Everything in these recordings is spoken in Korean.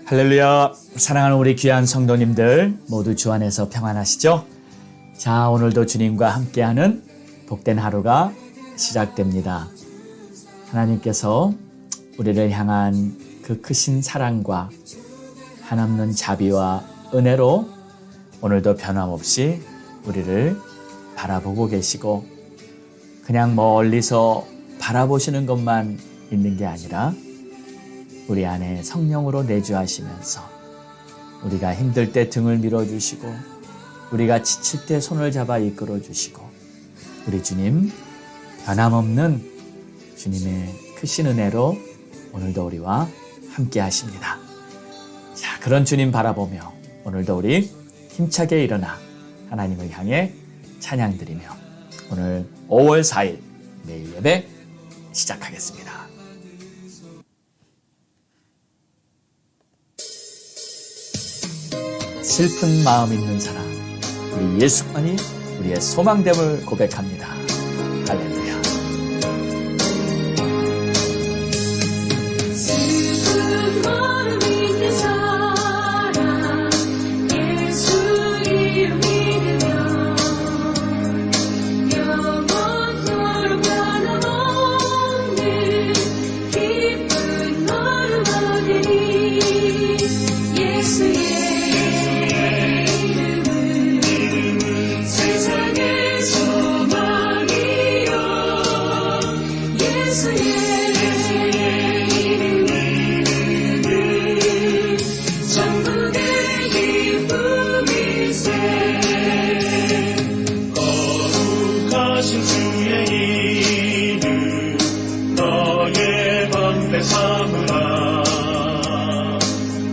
할렐루야. 사랑하는 우리 귀한 성도님들 모두 주 안에서 평안하시죠? 자, 오늘도 주님과 함께하는 복된 하루가 시작됩니다. 하나님께서 우리를 향한 그 크신 사랑과 한없는 자비와 은혜로 오늘도 변함없이 우리를 바라보고 계시고, 그냥 멀리서 바라보시는 것만 있는 게 아니라 우리 안에 성령으로 내주하시면서 우리가 힘들 때 등을 밀어주시고, 우리가 지칠 때 손을 잡아 이끌어주시고, 우리 주님 변함없는 주님의 크신 은혜로 오늘도 우리와 함께 하십니다. 자, 그런 주님 바라보며 오늘도 우리 힘차게 일어나 하나님을 향해 찬양드리며 오늘 5월 4일 내일 예배 시작하겠습니다. 슬픈 마음 있는 사람, 우리 예수만이 우리의 소망됨을 고백합니다. 할렐루야. 슬픈 마음 있는 사람, 예수 이름 믿으며 영원토록 변함없는 기쁜 마음 얻으리. 예수의 세상의 소망이요, 예수의 이름은 천국의 기쁨일세. 거룩하신 주의 이름 너의 방패 삼으라.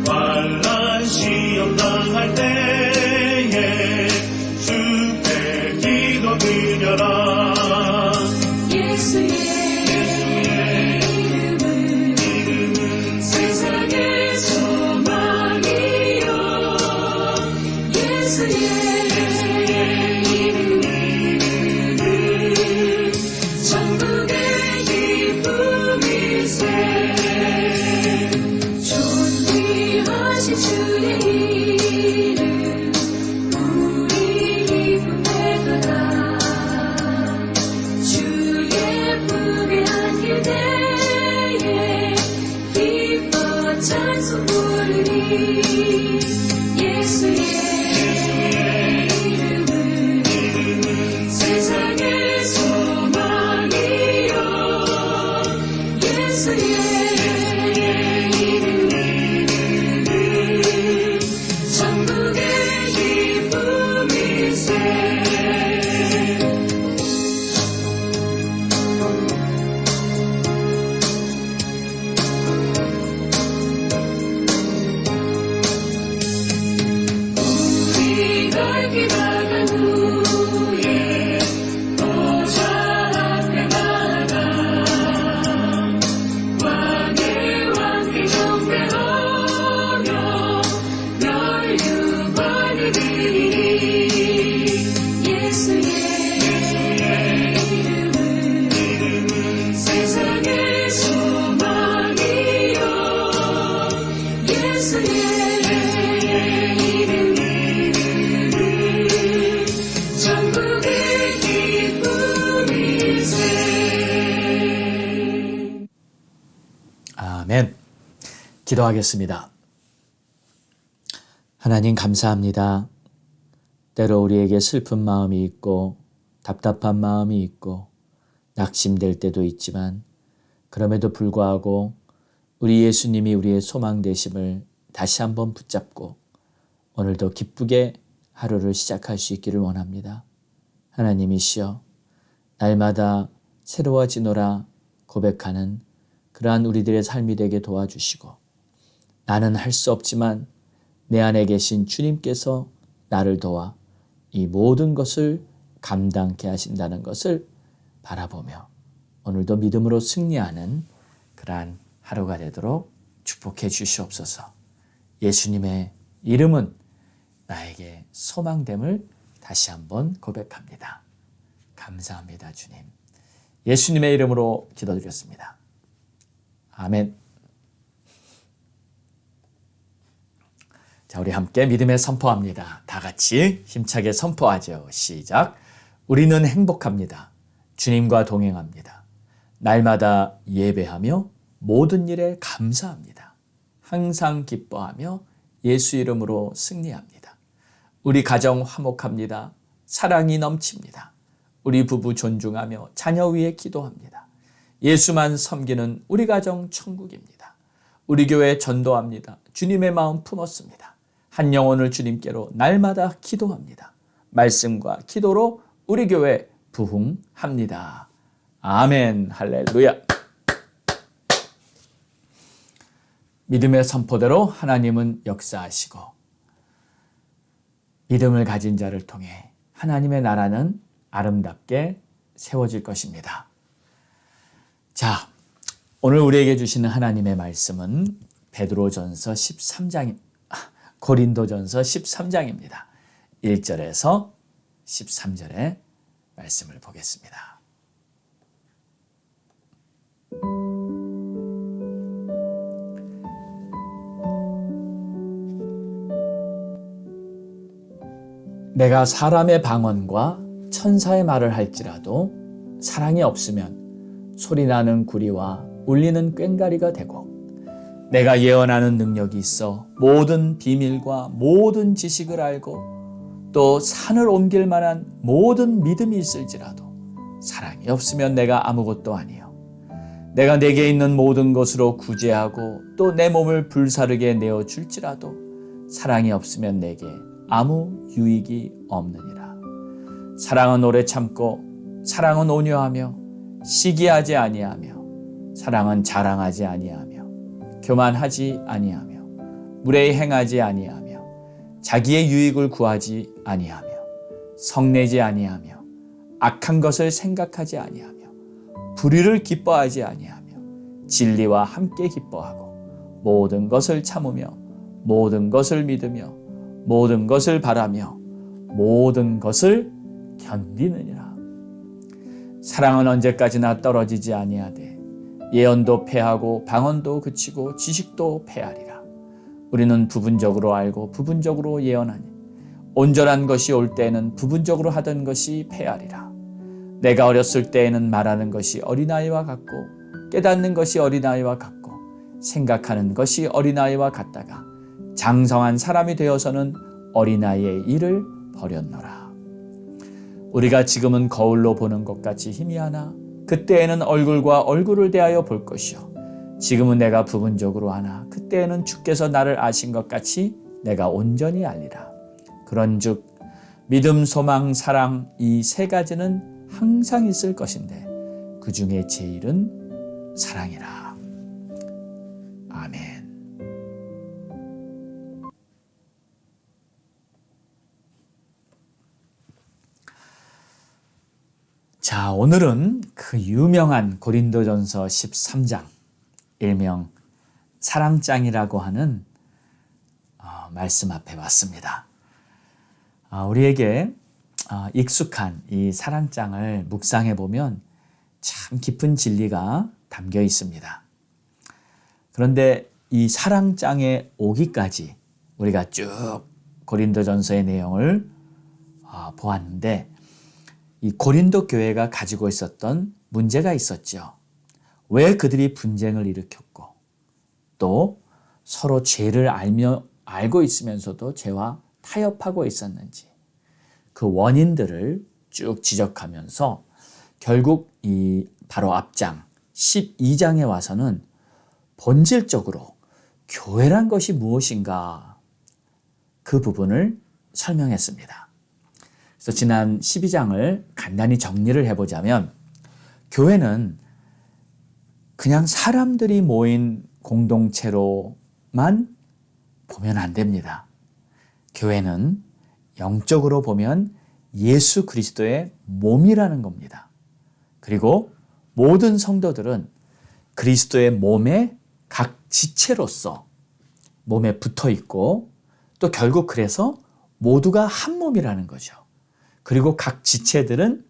환난 시험 당할 때에 주께 기도 드려라. 예수의 이름은 세상의 소망이요, 예수의 이름은 천국의 기쁨일세. 존귀하신 주의 이름 우리 기쁨의 도다. 주의 품에 안길 때에 기뻐 찬송 부르리. 예수의 이름은 세상의 소망이요, 예수의 이름은 천국의 기쁨일세. 우리가 기다란 후에 보좌 앞에 나아가 왕의 왕께 경배하며 멸류관을 드리리. 예수의 이름은 세상의 소망이요, 예수의 천국의 기쁨일세. 아멘. 기도하겠습니다. 하나님 감사합니다. 때로 우리에게 슬픈 마음이 있고 답답한 마음이 있고 낙심될 때도 있지만, 그럼에도 불구하고 우리 예수님이 우리의 소망 되심을 다시 한번 붙잡고 오늘도 기쁘게 하루를 시작할 수 있기를 원합니다. 하나님이시여, 날마다 새로워지노라 고백하는 그러한 우리들의 삶이 되게 도와주시고, 나는 할 수 없지만 내 안에 계신 주님께서 나를 도와 이 모든 것을 감당케 하신다는 것을 바라보며 오늘도 믿음으로 승리하는 그러한 하루가 되도록 축복해 주시옵소서. 예수님의 이름은 나에게 소망됨을 다시 한번 고백합니다. 감사합니다, 주님. 예수님의 이름으로 기도드렸습니다. 아멘. 자, 우리 함께 믿음의 선포합니다. 다 같이 힘차게 선포하죠. 시작. 우리는 행복합니다. 주님과 동행합니다. 날마다 예배하며 모든 일에 감사합니다. 항상 기뻐하며 예수 이름으로 승리합니다. 우리 가정 화목합니다. 사랑이 넘칩니다. 우리 부부 존중하며 자녀 위해 기도합니다. 예수만 섬기는 우리 가정 천국입니다. 우리 교회 전도합니다. 주님의 마음 품었습니다. 한 영혼을 주님께로 날마다 기도합니다. 말씀과 기도로 우리 교회 부흥합니다. 아멘. 할렐루야. 믿음의 선포대로 하나님은 역사하시고 믿음을 가진 자를 통해 하나님의 나라는 아름답게 세워질 것입니다. 자, 오늘 우리에게 주시는 하나님의 말씀은 베드로전서 13장, 고린도전서 13장입니다. 1절에서 13절의 말씀을 보겠습니다. 내가 사람의 방언과 천사의 말을 할지라도 사랑이 없으면 소리나는 구리와 울리는 꽹과리가 되고 내가 예언하는 능력이 있어 모든 비밀과 모든 지식을 알고 또 산을 옮길 만한 모든 믿음이 있을지라도 사랑이 없으면 내가 아무것도 아니요 내가 내게 있는 모든 것으로 구제하고 또 내 몸을 불사르게 내어줄지라도 사랑이 없으면 내게 아무 유익이 없느니라. 사랑은 오래 참고 사랑은 온유하며 시기하지 아니하며 사랑은 자랑하지 아니하며 교만하지 아니하며 무례히 행하지 아니하며 자기의 유익을 구하지 아니하며 성내지 아니하며 악한 것을 생각하지 아니하며 불의를 기뻐하지 아니하며 진리와 함께 기뻐하고 모든 것을 참으며 모든 것을 믿으며 모든 것을 바라며 모든 것을 견디느니라. 사랑은 언제까지나 떨어지지 아니하되 예언도 패하고 방언도 그치고 지식도 패하리라. 우리는 부분적으로 알고 부분적으로 예언하니 온전한 것이 올 때에는 부분적으로 하던 것이 패하리라. 내가 어렸을 때에는 말하는 것이 어린아이와 같고 깨닫는 것이 어린아이와 같고 생각하는 것이 어린아이와 같다가 장성한 사람이 되어서는 어린아이의 일을 버렸노라. 우리가 지금은 거울로 보는 것 같이 희미하나 그때에는 얼굴과 얼굴을 대하여 볼 것이요 지금은 내가 부분적으로 하나 그때에는 주께서 나를 아신 것 같이 내가 온전히 알리라. 그런즉 믿음, 소망, 사랑 이 세 가지는 항상 있을 것인데 그 중에 제일은 사랑이라. 아멘. 자, 오늘은 그 유명한 고린도전서 13장, 일명 사랑장이라고 하는 말씀 앞에 왔습니다. 우리에게 익숙한 이 사랑장을 묵상해 보면 참 깊은 진리가 담겨 있습니다. 그런데 이 사랑장에 오기까지 우리가 쭉 고린도전서의 내용을 보았는데 이 고린도 교회가 가지고 있었던 문제가 있었죠. 왜 그들이 분쟁을 일으켰고 또 서로 죄를 알고 있으면서도 죄와 타협하고 있었는지 그 원인들을 쭉 지적하면서 결국 이 바로 앞장 12장에 와서는 본질적으로 교회란 것이 무엇인가 그 부분을 설명했습니다. 그래서 지난 12장을 간단히 정리를 해보자면 교회는 그냥 사람들이 모인 공동체로만 보면 안 됩니다. 교회는 영적으로 보면 예수 그리스도의 몸이라는 겁니다. 그리고 모든 성도들은 그리스도의 몸의 각 지체로서 몸에 붙어 있고 또 결국 그래서 모두가 한 몸이라는 거죠. 그리고 각 지체들은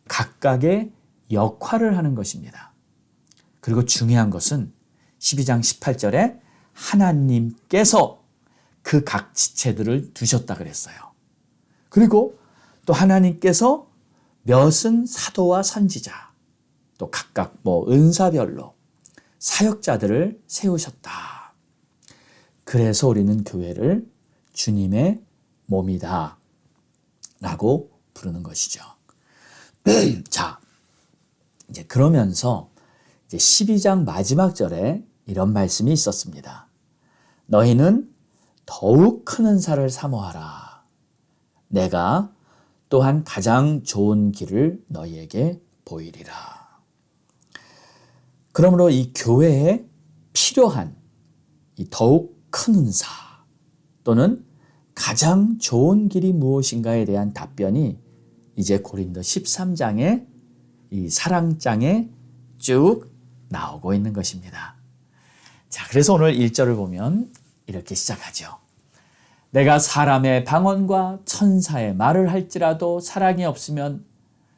각각의 역할을 하는 것입니다. 그리고 중요한 것은 12장 18절에 하나님께서 그 각 지체들을 두셨다 그랬어요. 그리고 또 하나님께서 몇은 사도와 선지자, 또 각각 은사별로 사역자들을 세우셨다. 그래서 우리는 교회를 주님의 몸이다 라고 부르는 것이죠. 자, 이제 그러면서 이제 12장 마지막 절에 이런 말씀이 있었습니다. 너희는 더욱 큰 은사를 사모하라. 내가 또한 가장 좋은 길을 너희에게 보이리라. 그러므로 이 교회에 필요한 이 더욱 큰 은사 또는 가장 좋은 길이 무엇인가에 대한 답변이 이제 고린도 13장의 이 사랑장에 쭉 나오고 있는 것입니다. 자, 그래서 오늘 1절을 보면 이렇게 시작하죠. 내가 사람의 방언과 천사의 말을 할지라도 사랑이 없으면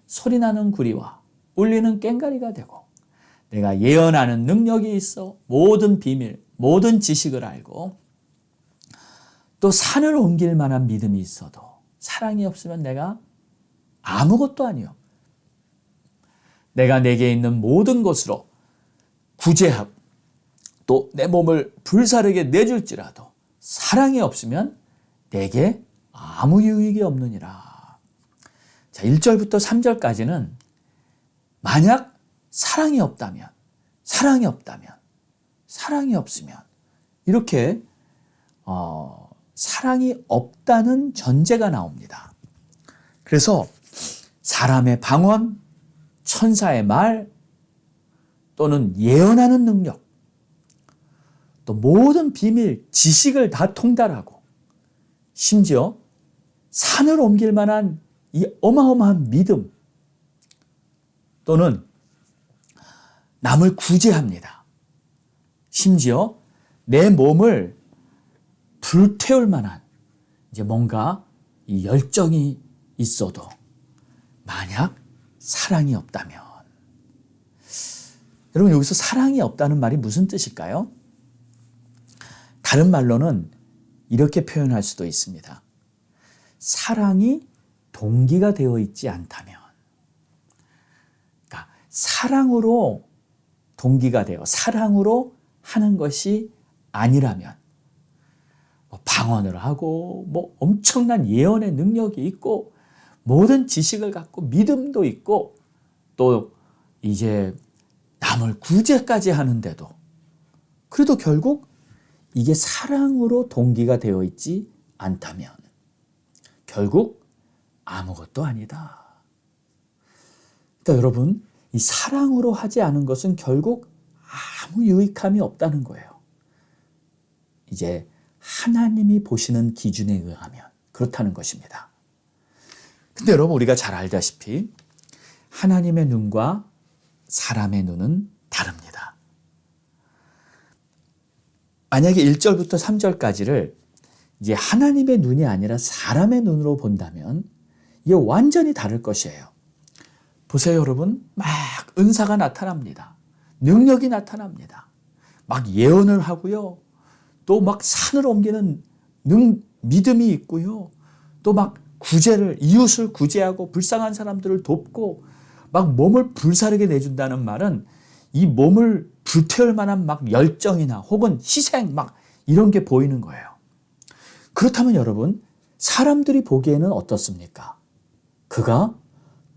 소리나는 구리와 울리는 꽹과리가 되고 내가 예언하는 능력이 있어 모든 비밀, 모든 지식을 알고 또 산을 옮길 만한 믿음이 있어도 사랑이 없으면 내가 아무것도 아니요. 내가 내게 있는 모든 것으로 구제하고 또 내 몸을 불사르게 내줄지라도 사랑이 없으면 내게 아무 유익이 없느니라. 자, 1절부터 3절까지는 만약 사랑이 없으면 이렇게 사랑이 없다는 전제가 나옵니다. 그래서 사람의 방언, 천사의 말 또는 예언하는 능력, 또 모든 비밀, 지식을 다 통달하고 심지어 산을 옮길 만한 이 어마어마한 믿음 또는 남을 구제합니다. 심지어 내 몸을 불태울 만한 이제 뭔가 이 열정이 있어도 만약 사랑이 없다면, 여러분 여기서 사랑이 없다는 말이 무슨 뜻일까요? 다른 말로는 이렇게 표현할 수도 있습니다. 사랑이 동기가 되어 있지 않다면, 그러니까 사랑으로 동기가 되어 사랑으로 하는 것이 아니라면 방언을 하고 엄청난 예언의 능력이 있고 모든 지식을 갖고 믿음도 있고 또 이제 남을 구제까지 하는데도 그래도 결국 이게 사랑으로 동기가 되어 있지 않다면 결국 아무것도 아니다. 그러니까 여러분, 이 사랑으로 하지 않은 것은 결국 아무 유익함이 없다는 거예요. 이제 하나님이 보시는 기준에 의하면 그렇다는 것입니다. 근데 여러분, 우리가 잘 알다시피 하나님의 눈과 사람의 눈은 다릅니다. 만약에 1절부터 3절까지를 이제 하나님의 눈이 아니라 사람의 눈으로 본다면 이게 완전히 다를 것이에요. 보세요, 여러분. 막 은사가 나타납니다. 능력이 나타납니다. 막 예언을 하고요. 또 막 산을 옮기는 믿음이 있고요. 또 막 이웃을 구제하고 불쌍한 사람들을 돕고 막 몸을 불사르게 내준다는 말은 이 몸을 불태울 만한 막 열정이나 혹은 희생 막 이런 게 보이는 거예요. 그렇다면 여러분, 사람들이 보기에는 어떻습니까? 그가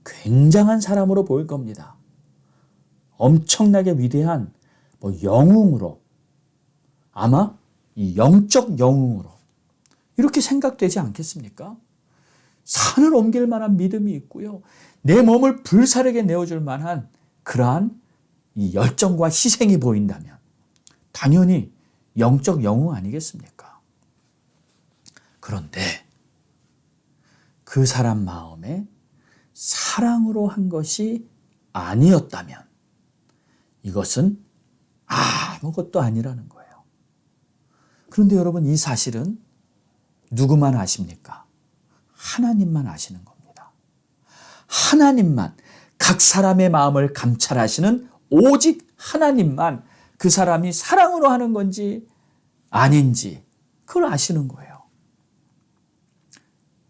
굉장한 사람으로 보일 겁니다. 엄청나게 위대한 영웅으로, 아마 이 영적 영웅으로 이렇게 생각되지 않겠습니까? 산을 옮길 만한 믿음이 있고요. 내 몸을 불사르게 내어줄 만한 그러한 이 열정과 희생이 보인다면 당연히 영적 영웅 아니겠습니까? 그런데 그 사람 마음에 사랑으로 한 것이 아니었다면 이것은 아무것도 아니라는 거예요. 그런데 여러분, 이 사실은 누구만 아십니까? 하나님만 아시는 겁니다. 하나님만, 각 사람의 마음을 감찰하시는 오직 하나님만 그 사람이 사랑으로 하는 건지 아닌지 그걸 아시는 거예요.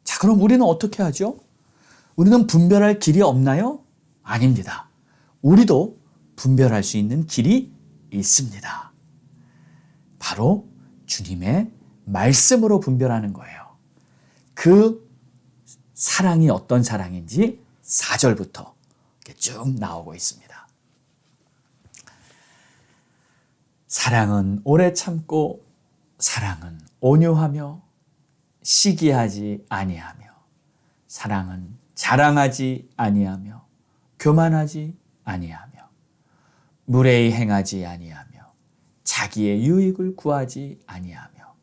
자, 그럼 우리는 어떻게 하죠? 우리는 분별할 길이 없나요? 아닙니다. 우리도 분별할 수 있는 길이 있습니다. 바로 주님의 말씀으로 분별하는 거예요. 그 사랑이 어떤 사랑인지 4절부터 쭉 나오고 있습니다. 사랑은 오래 참고 사랑은 온유하며 시기하지 아니하며 사랑은 자랑하지 아니하며 교만하지 아니하며 무례히 행하지 아니하며 자기의 유익을 구하지 아니하며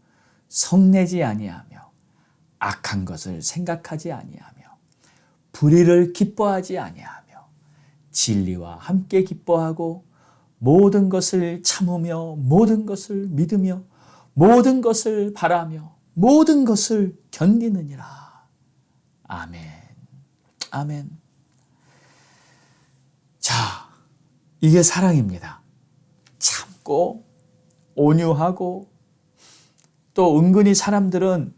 성내지 아니하며 악한 것을 생각하지 아니하며 불의를 기뻐하지 아니하며 진리와 함께 기뻐하고 모든 것을 참으며 모든 것을 믿으며 모든 것을 바라며 모든 것을 견디느니라. 아멘. 아멘. 자, 이게 사랑입니다. 참고 온유하고 또 은근히 사람들은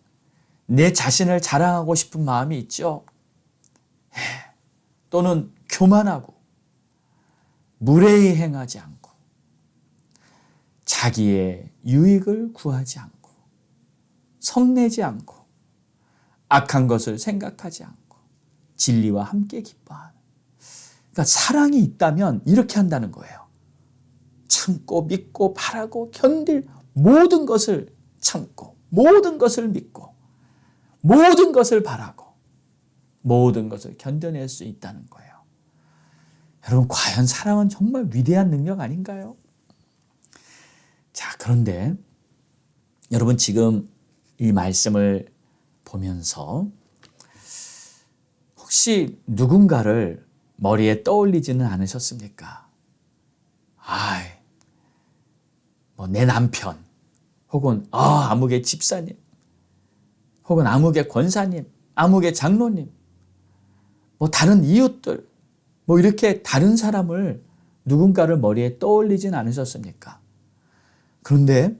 내 자신을 자랑하고 싶은 마음이 있죠. 또는 교만하고 무례히 행하지 않고 자기의 유익을 구하지 않고 성내지 않고 악한 것을 생각하지 않고 진리와 함께 기뻐하는. 그러니까 사랑이 있다면 이렇게 한다는 거예요. 참고 믿고 바라고 견딜 모든 것을 참고 모든 것을 믿고 모든 것을 바라고 모든 것을 견뎌낼 수 있다는 거예요. 여러분, 과연 사랑은 정말 위대한 능력 아닌가요? 자, 그런데 여러분 지금 이 말씀을 보면서 혹시 누군가를 머리에 떠올리지는 않으셨습니까? 내 남편, 혹은 아무개 집사님, 혹은 아무개 권사님, 아무개 장로님, 다른 이웃들, 이렇게 다른 사람을 누군가를 머리에 떠올리진 않으셨습니까? 그런데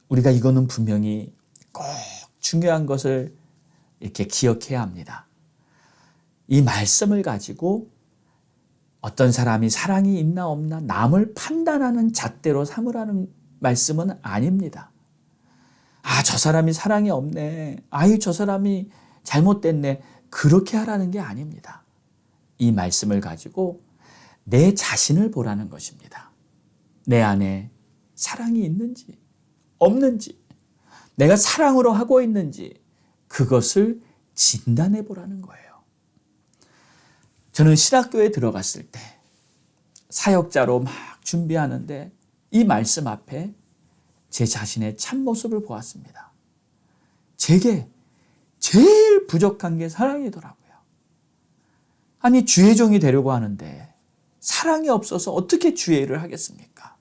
우리가 이거는 분명히 꼭 중요한 것을 이렇게 기억해야 합니다. 이 말씀을 가지고 어떤 사람이 사랑이 있나 없나 남을 판단하는 잣대로 삼으라는 말씀은 아닙니다. 저 사람이 사랑이 없네. 저 사람이 잘못됐네. 그렇게 하라는 게 아닙니다. 이 말씀을 가지고 내 자신을 보라는 것입니다. 내 안에 사랑이 있는지 없는지, 내가 사랑으로 하고 있는지 그것을 진단해 보라는 거예요. 저는 신학교에 들어갔을 때 사역자로 막 준비하는데 이 말씀 앞에 제 자신의 참모습을 보았습니다. 제게 제일 부족한 게 사랑이더라고요. 아니, 주의 종이 되려고 하는데 사랑이 없어서 어떻게 주의 일을 하겠습니까?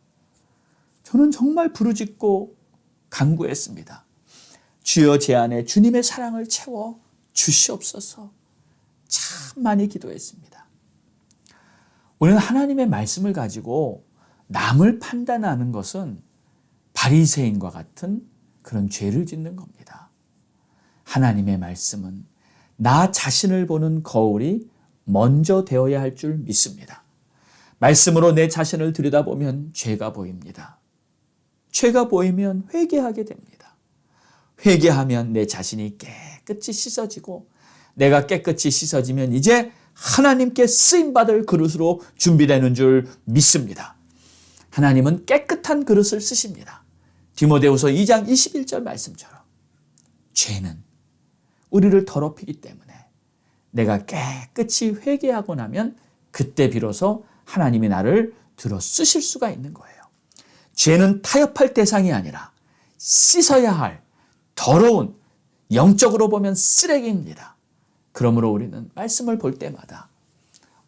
저는 정말 부르짖고 간구했습니다. 주여, 제 안에 주님의 사랑을 채워 주시옵소서. 참 많이 기도했습니다. 우리는 하나님의 말씀을 가지고 남을 판단하는 것은 바리새인과 같은 그런 죄를 짓는 겁니다. 하나님의 말씀은 나 자신을 보는 거울이 먼저 되어야 할 줄 믿습니다. 말씀으로 내 자신을 들여다보면 죄가 보입니다. 죄가 보이면 회개하게 됩니다. 회개하면 내 자신이 깨끗이 씻어지고 내가 깨끗이 씻어지면 이제 하나님께 쓰임받을 그릇으로 준비되는 줄 믿습니다. 하나님은 깨끗한 그릇을 쓰십니다. 디모데후서 2장 21절 말씀처럼 죄는 우리를 더럽히기 때문에 내가 깨끗이 회개하고 나면 그때 비로소 하나님이 나를 들어 쓰실 수가 있는 거예요. 죄는 타협할 대상이 아니라 씻어야 할 더러운, 영적으로 보면 쓰레기입니다. 그러므로 우리는 말씀을 볼 때마다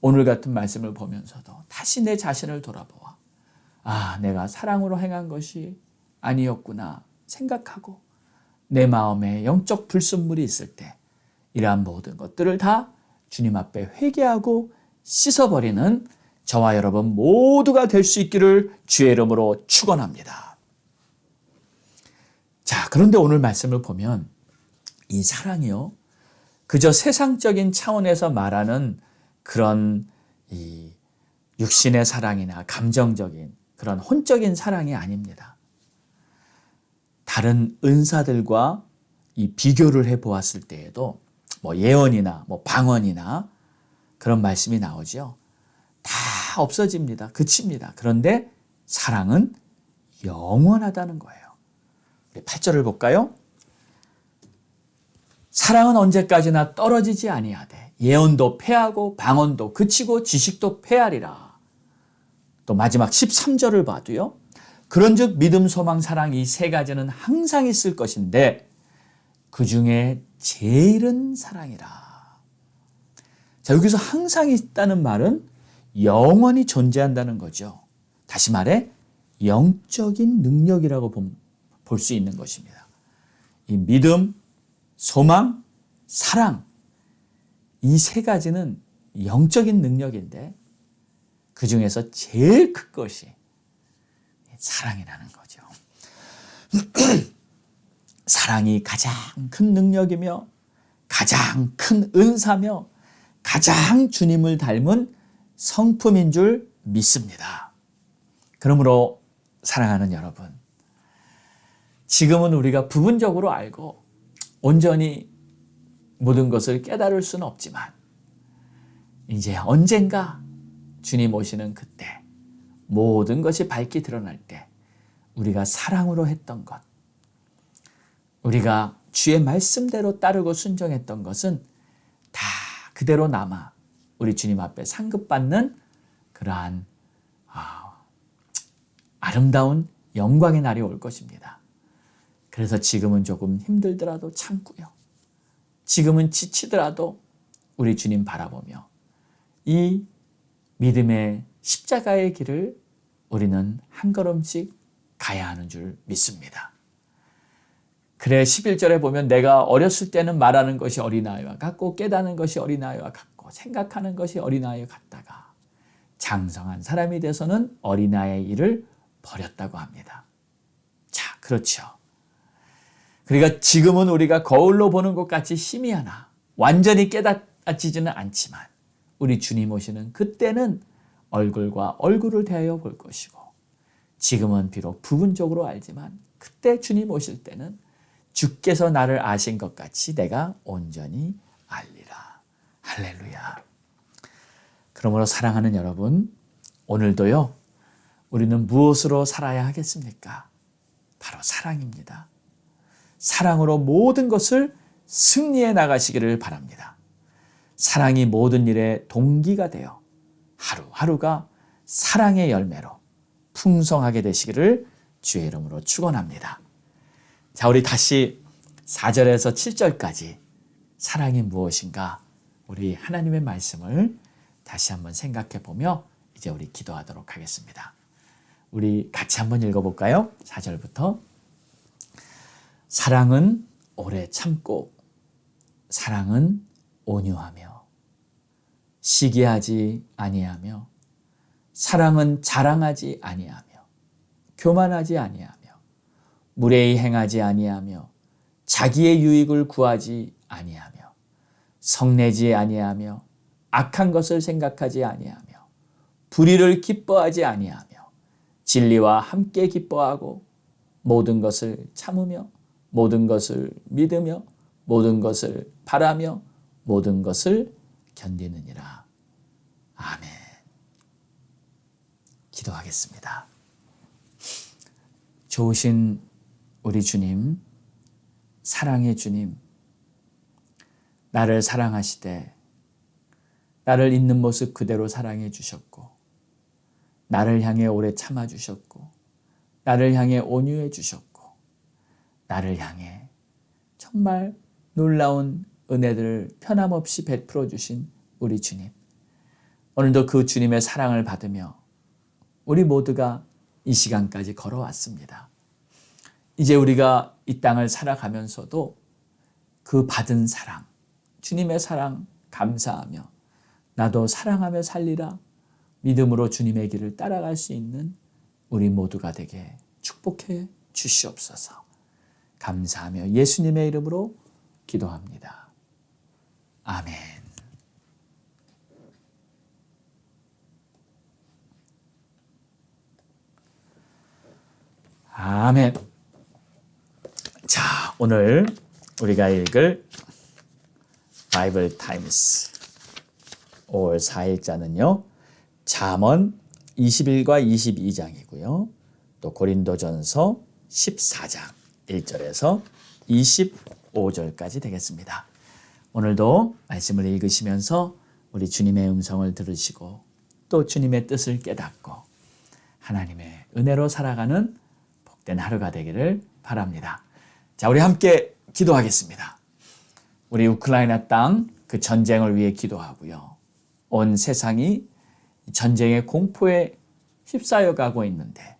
오늘 같은 말씀을 보면서도 다시 내 자신을 돌아보아 내가 사랑으로 행한 것이 아니었구나 생각하고 내 마음에 영적 불순물이 있을 때 이러한 모든 것들을 다 주님 앞에 회개하고 씻어버리는 저와 여러분 모두가 될 수 있기를 주의 이름으로 축원합니다. 자, 그런데 오늘 말씀을 보면 이 사랑이요, 그저 세상적인 차원에서 말하는 그런 이 육신의 사랑이나 감정적인 그런 혼적인 사랑이 아닙니다. 다른 은사들과 이 비교를 해 보았을 때에도 뭐 예언이나 뭐 방언이나 그런 말씀이 나오죠. 다 없어집니다. 그칩니다. 그런데 사랑은 영원하다는 거예요. 우리 8절을 볼까요? 사랑은 언제까지나 떨어지지 아니하되 예언도 패하고 방언도 그치고 지식도 패하리라. 또 마지막 13절을 봐도요. 그런즉 믿음, 소망, 사랑 이 세 가지는 항상 있을 것인데 그 중에 제일은 사랑이라. 자, 여기서 항상 있다는 말은 영원히 존재한다는 거죠. 다시 말해 영적인 능력이라고 볼 수 있는 것입니다. 이 믿음, 소망, 사랑 이 세 가지는 영적인 능력인데 그 중에서 제일 큰 것이 사랑이라는 거죠. 사랑이 가장 큰 능력이며 가장 큰 은사며 가장 주님을 닮은 성품인 줄 믿습니다. 그러므로 사랑하는 여러분, 지금은 우리가 부분적으로 알고 온전히 모든 것을 깨달을 수는 없지만 이제 언젠가 주님 오시는 그때 모든 것이 밝게 드러날 때 우리가 사랑으로 했던 것, 우리가 주의 말씀대로 따르고 순종했던 것은 다 그대로 남아 우리 주님 앞에 상급받는 그러한 아름다운 영광의 날이 올 것입니다. 그래서 지금은 조금 힘들더라도 참고요. 지금은 지치더라도 우리 주님 바라보며 이 믿음의 십자가의 길을 우리는 한 걸음씩 가야 하는 줄 믿습니다. 그래 11절에 보면 내가 어렸을 때는 말하는 것이 어린아이와 같고 깨닫는 것이 어린아이와 같고 생각하는 것이 어린아이와 같다가 장성한 사람이 돼서는 어린아이의 일을 버렸다고 합니다. 자, 그렇죠. 그러니까 지금은 우리가 거울로 보는 것 같이 희미하나 완전히 깨닫지지는 않지만 우리 주님 오시는 그때는 얼굴과 얼굴을 대하여 볼 것이고 지금은 비록 부분적으로 알지만 그때 주님 오실 때는 주께서 나를 아신 것 같이 내가 온전히 알리라. 할렐루야. 그러므로 사랑하는 여러분, 오늘도요, 우리는 무엇으로 살아야 하겠습니까? 바로 사랑입니다. 사랑으로 모든 것을 승리해 나가시기를 바랍니다. 사랑이 모든 일의 동기가 되어 하루하루가 사랑의 열매로 풍성하게 되시기를 주의 이름으로 축원합니다. 자, 우리 다시 4절에서 7절까지 사랑이 무엇인가 우리 하나님의 말씀을 다시 한번 생각해 보며 이제 우리 기도하도록 하겠습니다. 우리 같이 한번 읽어볼까요? 4절부터. 사랑은 오래 참고 사랑은 온유하며 시기하지 아니하며 사랑은 자랑하지 아니하며 교만하지 아니하며 무례히 행하지 아니하며 자기의 유익을 구하지 아니하며 성내지 아니하며 악한 것을 생각하지 아니하며 불의를 기뻐하지 아니하며 진리와 함께 기뻐하고 모든 것을 참으며 모든 것을 믿으며 모든 것을 바라며 모든 것을 견디느니라. 아멘. 기도하겠습니다. 좋으신 우리 주님, 사랑의 주님, 나를 사랑하시되 나를 있는 모습 그대로 사랑해 주셨고 나를 향해 오래 참아 주셨고 나를 향해 온유해 주셨고 나를 향해 정말 놀라운 은혜들을 편함없이 베풀어 주신 우리 주님, 오늘도 그 주님의 사랑을 받으며 우리 모두가 이 시간까지 걸어왔습니다. 이제 우리가 이 땅을 살아가면서도 그 받은 사랑, 주님의 사랑 감사하며 나도 사랑하며 살리라 믿음으로 주님의 길을 따라갈 수 있는 우리 모두가 되게 축복해 주시옵소서. 감사하며 예수님의 이름으로 기도합니다. 아멘. 아멘. 자, 오늘 우리가 읽을 바이블 타임스 5월 4일자는요. 잠언 21과 22장이고요. 또 고린도전서 14장 1절에서 25절까지 되겠습니다. 오늘도 말씀을 읽으시면서 우리 주님의 음성을 들으시고 또 주님의 뜻을 깨닫고 하나님의 은혜로 살아가는 복된 하루가 되기를 바랍니다. 자, 우리 함께 기도하겠습니다. 우리 우크라이나 땅 그 전쟁을 위해 기도하고요. 온 세상이 전쟁의 공포에 휩싸여 가고 있는데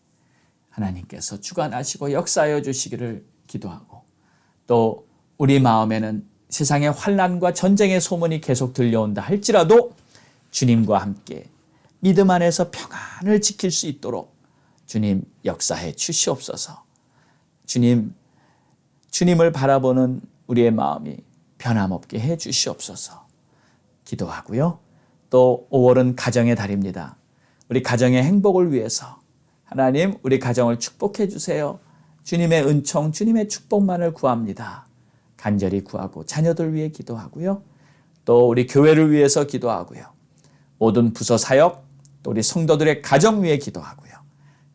하나님께서 주관하시고 역사하여 주시기를 기도하고 또 우리 마음에는 세상의 환난과 전쟁의 소문이 계속 들려온다 할지라도 주님과 함께 믿음 안에서 평안을 지킬 수 있도록 주님 역사해 주시옵소서. 주님을 바라보는 우리의 마음이 변함없게 해 주시옵소서. 기도하고요. 또 5월은 가정의 달입니다. 우리 가정의 행복을 위해서 하나님 우리 가정을 축복해 주세요. 주님의 은총, 주님의 축복만을 구합니다. 간절히 구하고 자녀들 위해 기도하고요. 또 우리 교회를 위해서 기도하고요. 모든 부서 사역, 또 우리 성도들의 가정 위해 기도하고요.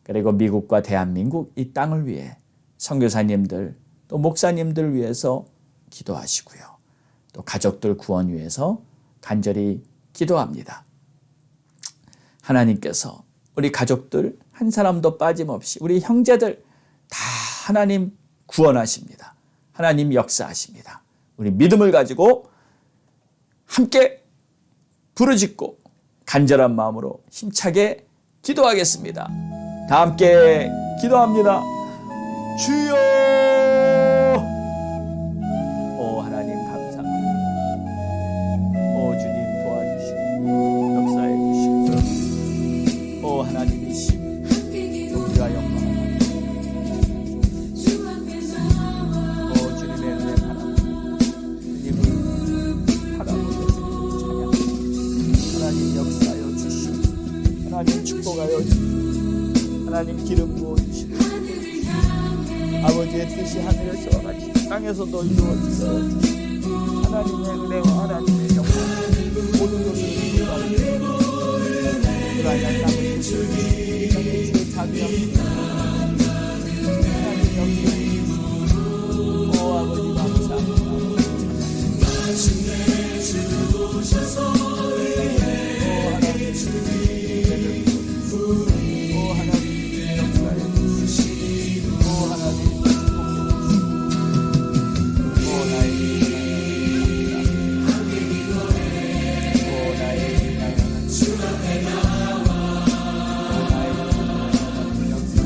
그리고 미국과 대한민국 이 땅을 위해 선교사님들 또 목사님들 위해서 기도하시고요. 또 가족들 구원 위해서 간절히 기도합니다. 하나님께서 우리 가족들 한 사람도 빠짐없이 우리 형제들 다 하나님 구원하십니다. 하나님 역사하십니다. 우리 믿음을 가지고 함께 부르짖고 간절한 마음으로 힘차게 기도하겠습니다. 다 함께 기도합니다. 주여! 오 하나님 감사합니다. 오 주님 도와주시고 역사해 주시고 오 하나님이시니 존귀와 영광을 오 주님의 은혜 바라보고 주님을 바라보고 찬양 하나님 역사하여 주시고 하나님 축복하여 주시고 하나님 기름 부어주시고 아버지의 뜻이 하늘에서 같이 땅에서도 이루어지시고 하나님의 은혜와 하나님의 영광 모든 것을 이루어주시고 우크라이나 땅을 주시고 주의 자비합니다. 하나님 역사해 오 아버지 감사합니다. 역사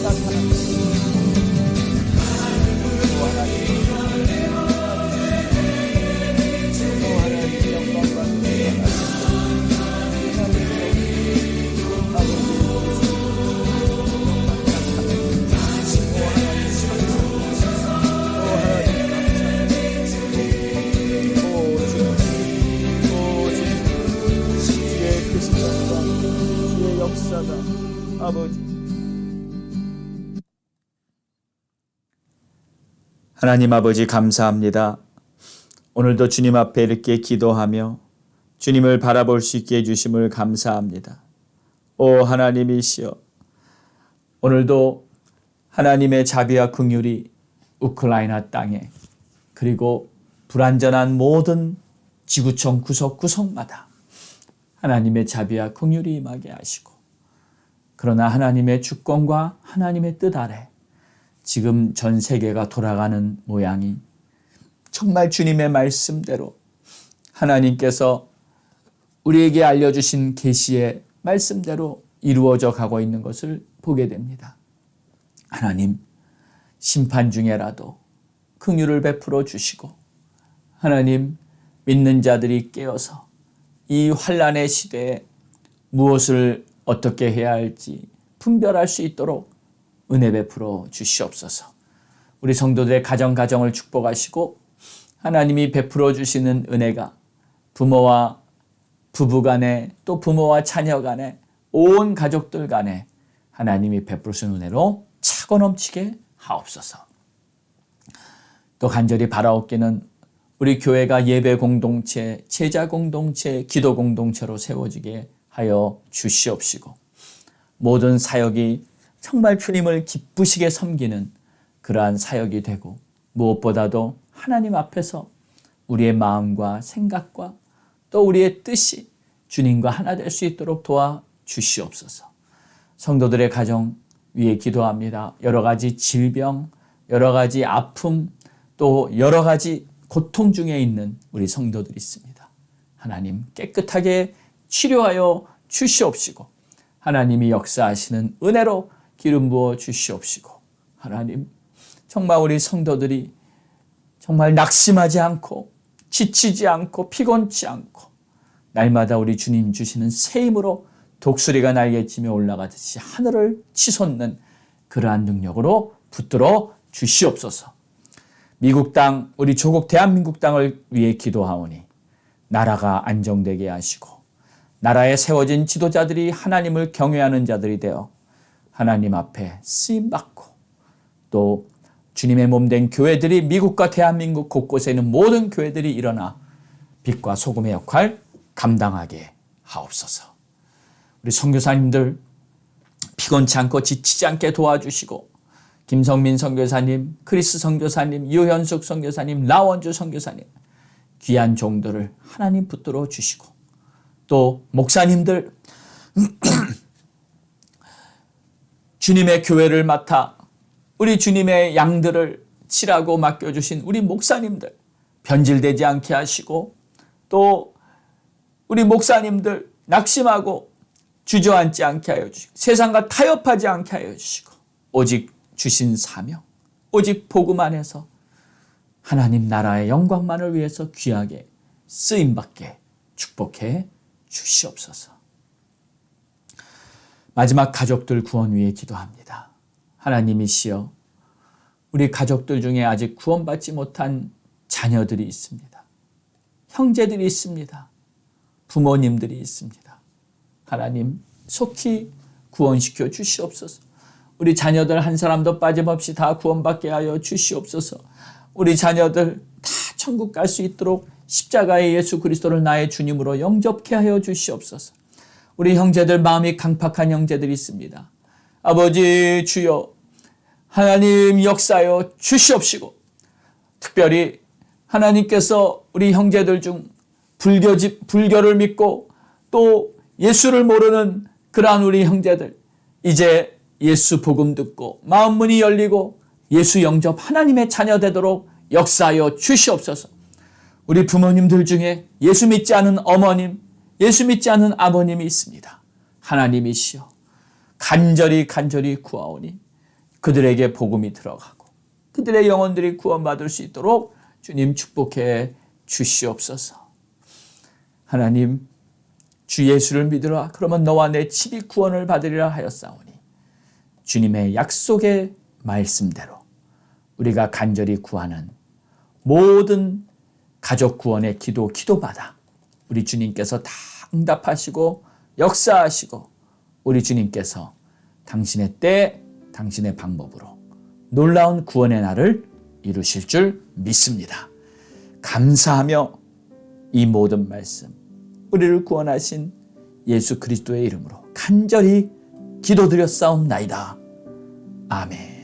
나타나는 아버지. 하나님 아버지 감사합니다. 오늘도 주님 앞에 이렇게 기도하며 주님을 바라볼 수 있게 해주심을 감사합니다. 오 하나님이시여, 오늘도 하나님의 자비와 긍휼이 우크라이나 땅에 그리고 불완전한 모든 지구촌 구석구석마다 하나님의 자비와 긍휼이 임하게 하시고, 그러나 하나님의 주권과 하나님의 뜻 아래 지금 전 세계가 돌아가는 모양이 정말 주님의 말씀대로 하나님께서 우리에게 알려주신 계시의 말씀대로 이루어져 가고 있는 것을 보게 됩니다. 하나님, 심판 중에라도 긍휼을 베풀어 주시고, 하나님, 믿는 자들이 깨어서 이 환난의 시대에 무엇을 어떻게 해야 할지 분별할 수 있도록 은혜 베풀어 주시옵소서. 우리 성도들의 가정을 축복하시고, 하나님이 베풀어 주시는 은혜가 부모와 부부 간에, 또 부모와 자녀 간에, 온 가족들 간에 하나님이 베푸신 은혜로 차고 넘치게 하옵소서. 또 간절히 바라옵기는 우리 교회가 예배 공동체, 제자 공동체, 기도 공동체로 세워지게 하여 주시옵시고, 모든 사역이 정말 주님을 기쁘시게 섬기는 그러한 사역이 되고, 무엇보다도 하나님 앞에서 우리의 마음과 생각과 또 우리의 뜻이 주님과 하나 될 수 있도록 도와 주시옵소서. 성도들의 가정 위에 기도합니다. 여러 가지 질병, 여러 가지 아픔, 또 여러 가지 고통 중에 있는 우리 성도들이 있습니다. 하나님 깨끗하게 치료하여 주시옵시고, 하나님이 역사하시는 은혜로 기름 부어 주시옵시고, 하나님 정말 우리 성도들이 정말 낙심하지 않고 지치지 않고 피곤치 않고 날마다 우리 주님 주시는 새 힘으로 독수리가 날개치며 올라가듯이 하늘을 치솟는 그러한 능력으로 붙들어 주시옵소서. 미국 땅, 우리 조국 대한민국 땅을 위해 기도하오니 나라가 안정되게 하시고, 나라에 세워진 지도자들이 하나님을 경외하는 자들이 되어 하나님 앞에 쓰임받고, 또 주님의 몸된 교회들이 미국과 대한민국 곳곳에 있는 모든 교회들이 일어나 빛과 소금의 역할 감당하게 하옵소서. 우리 선교사님들 피곤치 않고 지치지 않게 도와주시고, 김성민 선교사님, 크리스 선교사님, 유현숙 선교사님, 라원주 선교사님, 귀한 종들을 하나님 붙들어 주시고, 또 목사님들 주님의 교회를 맡아 우리 주님의 양들을 치라고 맡겨주신 우리 목사님들 변질되지 않게 하시고, 또 우리 목사님들 낙심하고 주저앉지 않게 하여 주시고, 세상과 타협하지 않게 하여 주시고, 오직 주신 사명, 오직 복음 안에서 하나님 나라의 영광만을 위해서 귀하게 쓰임받게 축복해 주시옵소서. 마지막 가족들 구원 위해 기도합니다. 하나님이시여, 우리 가족들 중에 아직 구원받지 못한 자녀들이 있습니다. 형제들이 있습니다. 부모님들이 있습니다. 하나님 속히 구원시켜 주시옵소서. 우리 자녀들 한 사람도 빠짐없이 다 구원받게 하여 주시옵소서. 우리 자녀들 다 천국 갈 수 있도록 십자가의 예수 그리스도를 나의 주님으로 영접케 하여 주시옵소서. 우리 형제들, 마음이 강팍한 형제들이 있습니다. 아버지 주여, 하나님 역사여 주시옵시고, 특별히 하나님께서 우리 형제들 중 불교를 믿고 또 예수를 모르는 그러한 우리 형제들, 이제 예수 복음 듣고 마음 문이 열리고 예수 영접 하나님의 자녀 되도록 역사하여 주시옵소서. 우리 부모님들 중에 예수 믿지 않은 어머님, 예수 믿지 않은 아버님이 있습니다. 하나님이시여, 간절히 구하오니 그들에게 복음이 들어가고 그들의 영혼들이 구원받을 수 있도록 주님 축복해 주시옵소서. 하나님, 주 예수를 믿으라. 그러면 너와 내 집이 구원을 받으리라 하였사오니 주님의 약속의 말씀대로 우리가 간절히 구하는 모든 가족 구원의 기도받아 우리 주님께서 다 응답하시고 역사하시고 우리 주님께서 당신의 때 당신의 방법으로 놀라운 구원의 날을 이루실 줄 믿습니다. 감사하며 이 모든 말씀 우리를 구원하신 예수 그리스도의 이름으로 간절히 기도드렸사옵나이다. 아멘.